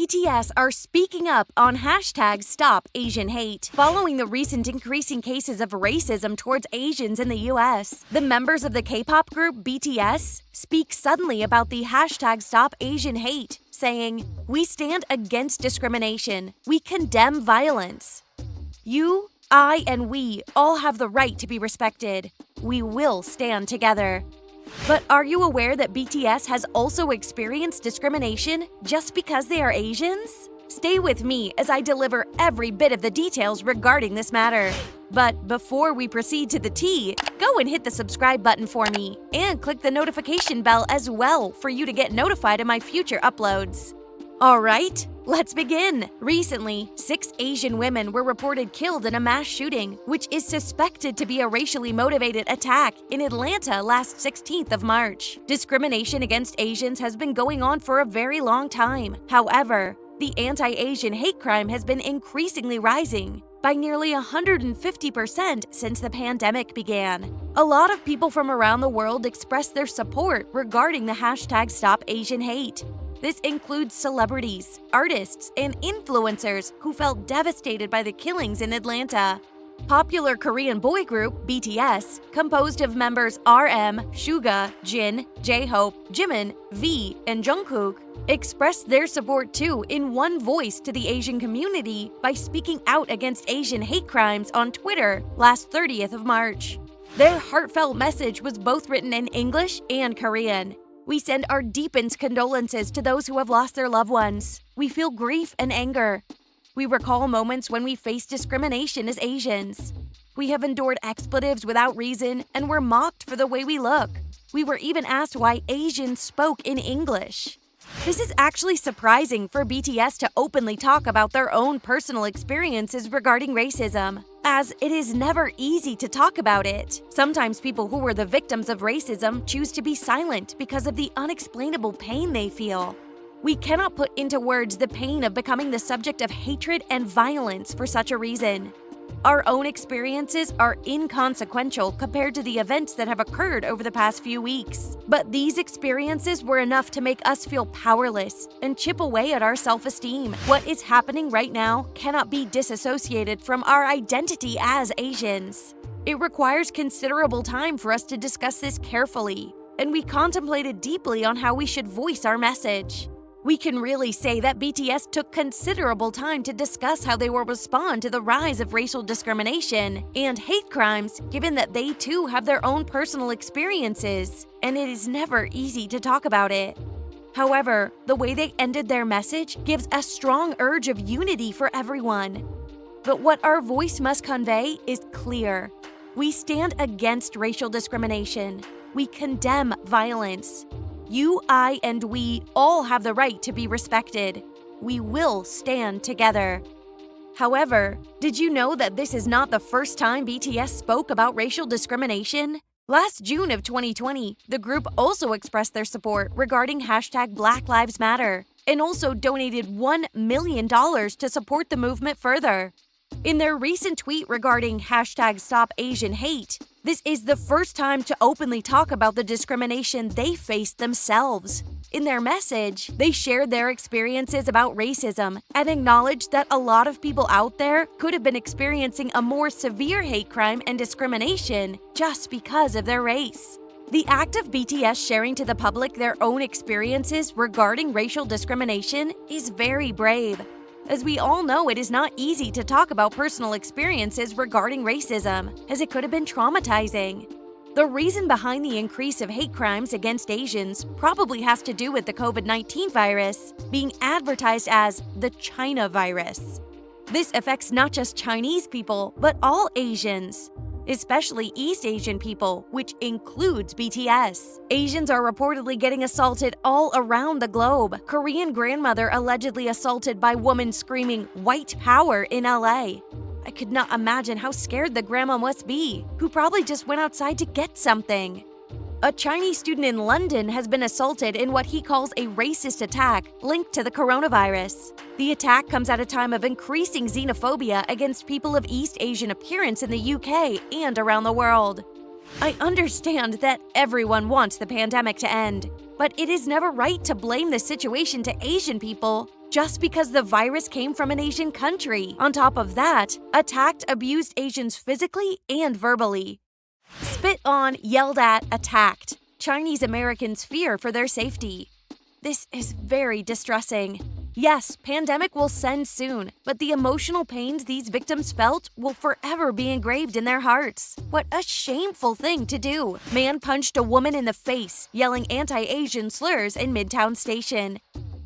BTS are speaking up on hashtag Stop Asian Hate, following the recent increasing cases of racism towards Asians in the US. The members of the K-pop group BTS speak suddenly about the hashtag Stop Asian Hate, saying, "We stand against discrimination. We condemn violence. You, I, and we all have the right to be respected. We will stand together." But are you aware that BTS has also experienced discrimination just because they are Asians? Stay with me as I deliver every bit of the details regarding this matter. But before we proceed to the tea, go and hit the subscribe button for me and click the notification bell as well for you to get notified of my future uploads. Alright, let's begin. Recently, 6 Asian women were reported killed in a mass shooting, which is suspected to be a racially motivated attack in Atlanta last 16th of March. Discrimination against Asians has been going on for a very long time. However, the anti-Asian hate crime has been increasingly rising by nearly 150% since the pandemic began. A lot of people from around the world expressed their support regarding the hashtag Stop Asian Hate. This includes celebrities, artists, and influencers who felt devastated by the killings in Atlanta. Popular Korean boy group BTS, composed of members RM, Suga, Jin, J-Hope, Jimin, V, and Jungkook, expressed their support too in one voice to the Asian community by speaking out against Asian hate crimes on Twitter last 30th of March. Their heartfelt message was both written in English and Korean. "We send our deepest condolences to those who have lost their loved ones. We feel grief and anger. We recall moments when we faced discrimination as Asians. We have endured expletives without reason and were mocked for the way we look. We were even asked why Asians spoke in English." This is actually surprising for BTS to openly talk about their own personal experiences regarding racism, as it is never easy to talk about it. Sometimes people who were the victims of racism choose to be silent because of the unexplainable pain they feel. We cannot put into words the pain of becoming the subject of hatred and violence for such a reason. Our own experiences are inconsequential compared to the events that have occurred over the past few weeks. But these experiences were enough to make us feel powerless and chip away at our self-esteem. What is happening right now cannot be disassociated from our identity as Asians. It requires considerable time for us to discuss this carefully, and we contemplated deeply on how we should voice our message. We can really say that BTS took considerable time to discuss how they will respond to the rise of racial discrimination and hate crimes, given that they too have their own personal experiences, and it is never easy to talk about it. However, the way they ended their message gives a strong urge of unity for everyone. But what our voice must convey is clear. We stand against racial discrimination. We condemn violence. You, I, and we all have the right to be respected. We will stand together. However, did you know that this is not the first time BTS spoke about racial discrimination? Last June of 2020, the group also expressed their support regarding hashtag Black Lives Matter and also donated $1 million to support the movement further. In their recent tweet regarding hashtag Stop Asian Hate, this is the first time to openly talk about the discrimination they faced themselves. In their message, they shared their experiences about racism and acknowledged that a lot of people out there could have been experiencing a more severe hate crime and discrimination just because of their race. The act of BTS sharing to the public their own experiences regarding racial discrimination is very brave. As we all know, it is not easy to talk about personal experiences regarding racism, as it could have been traumatizing. The reason behind the increase of hate crimes against Asians probably has to do with the COVID-19 virus being advertised as the China virus. This affects not just Chinese people, but all Asians, especially East Asian people, which includes BTS. Asians are reportedly getting assaulted all around the globe. Korean grandmother allegedly assaulted by woman screaming "white power" in LA. I could not imagine how scared the grandma must be, who probably just went outside to get something. A Chinese student in London has been assaulted in what he calls a racist attack linked to the coronavirus. The attack comes at a time of increasing xenophobia against people of East Asian appearance in the UK and around the world. I understand that everyone wants the pandemic to end, but it is never right to blame the situation to Asian people just because the virus came from an Asian country. On top of that, attacked, abused Asians physically and verbally. Spit on, yelled at, attacked. Chinese Americans fear for their safety. This is very distressing. Yes, pandemic will end soon, but the emotional pains these victims felt will forever be engraved in their hearts. What a shameful thing to do. Man punched a woman in the face, yelling anti-Asian slurs in Midtown Station.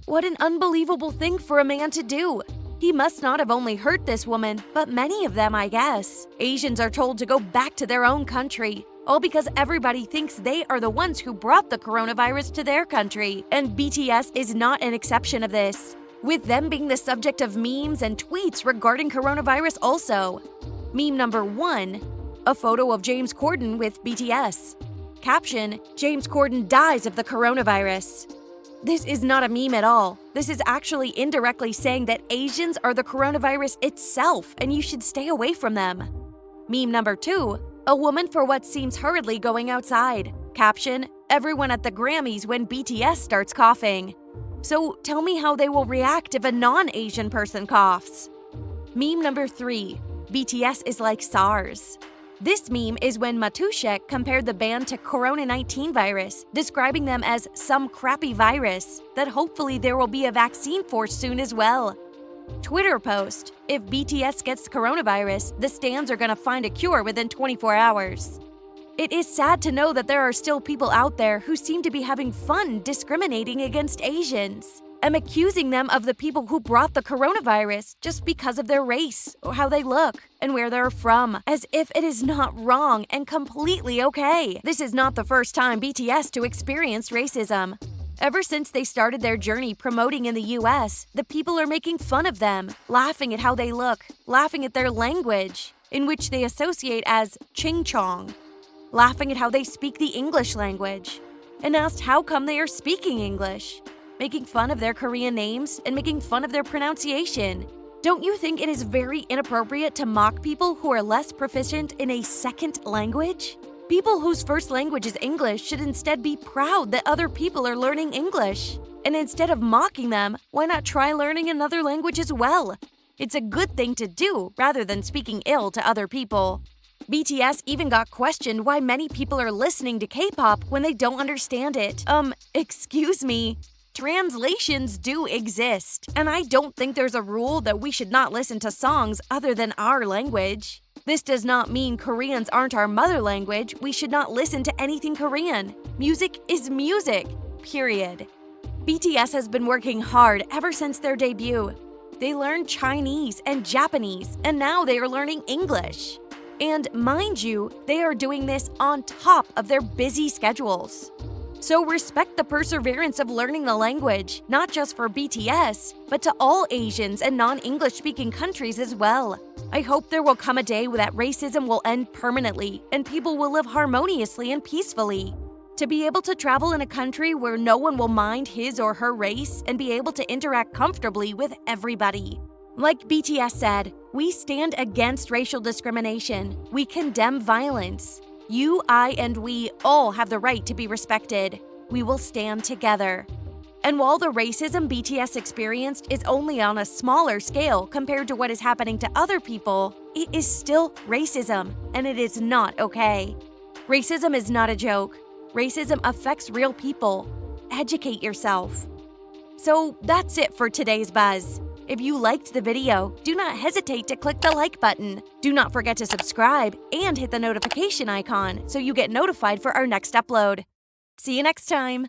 What an unbelievable thing for a man to do. He must not have only hurt this woman, but many of them, I guess. Asians are told to go back to their own country, all because everybody thinks they are the ones who brought the coronavirus to their country, and BTS is not an exception of this, with them being the subject of memes and tweets regarding coronavirus also. Meme number 1, a photo of James Corden with BTS. Caption, James Corden dies of the coronavirus. This is not a meme at all. This is actually indirectly saying that Asians are the coronavirus itself and you should stay away from them. Meme number 2, a woman for what seems hurriedly going outside. Caption, everyone at the Grammys when BTS starts coughing. So tell me how they will react if a non-Asian person coughs. Meme number 3, BTS is like SARS. This meme is when Matushek compared the band to Corona-19 virus, describing them as some crappy virus that hopefully there will be a vaccine for soon as well. Twitter post, if BTS gets coronavirus, the stans are gonna find a cure within 24 hours. It is sad to know that there are still people out there who seem to be having fun discriminating against Asians. I'm accusing them of the people who brought the coronavirus just because of their race, or how they look, and where they're from, as if it is not wrong and completely okay. This is not the first time BTS to experience racism. Ever since they started their journey promoting in the US, the people are making fun of them, laughing at how they look, laughing at their language, in which they associate as ching chong, laughing at how they speak the English language, and asked how come they are speaking English, making fun of their Korean names and making fun of their pronunciation. Don't you think it is very inappropriate to mock people who are less proficient in a second language? People whose first language is English should instead be proud that other people are learning English. And instead of mocking them, why not try learning another language as well? It's a good thing to do rather than speaking ill to other people. BTS even got questioned why many people are listening to K-pop when they don't understand it. Excuse me. Translations do exist, and I don't think there's a rule that we should not listen to songs other than our language. This does not mean Koreans aren't our mother language. We should not listen to anything Korean. Music is music, period. BTS has been working hard ever since their debut. They learned Chinese and Japanese, and now they are learning English. And mind you, they are doing this on top of their busy schedules. So respect the perseverance of learning the language, not just for BTS, but to all Asians and non-English speaking countries as well. I hope there will come a day that racism will end permanently and people will live harmoniously and peacefully. To be able to travel in a country where no one will mind his or her race and be able to interact comfortably with everybody. Like BTS said, we stand against racial discrimination. We condemn violence. You, I, and we all have the right to be respected. We will stand together. And while the racism BTS experienced is only on a smaller scale compared to what is happening to other people, it is still racism, and it is not okay. Racism is not a joke. Racism affects real people. Educate yourself. So that's it for today's Buzz. If you liked the video, do not hesitate to click the like button. Do not forget to subscribe and hit the notification icon so you get notified for our next upload. See you next time!